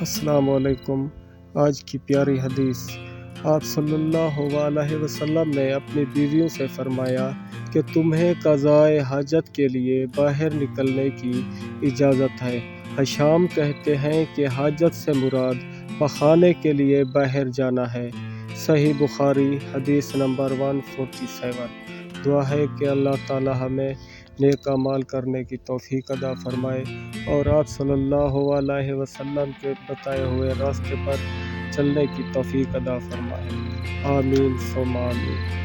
السلام علیکم۔ آج کی پیاری حدیث، آپ صلی اللہ علیہ وسلم نے اپنی بیویوں سے فرمایا کہ تمہیں قضائے حاجت کے لیے باہر نکلنے کی اجازت ہے۔ حشام کہتے ہیں کہ حاجت سے مراد پخانے کے لیے باہر جانا ہے۔ صحیح بخاری حدیث نمبر 147۔ دعا ہے کہ اللہ تعالی ہمیں نیک اعمال کرنے کی توفیق عطا فرمائے اور آپ صلی اللہ علیہ وسلم کے بتائے ہوئے راستے پر چلنے کی توفیق عطا فرمائے۔ آمین ثم آمین۔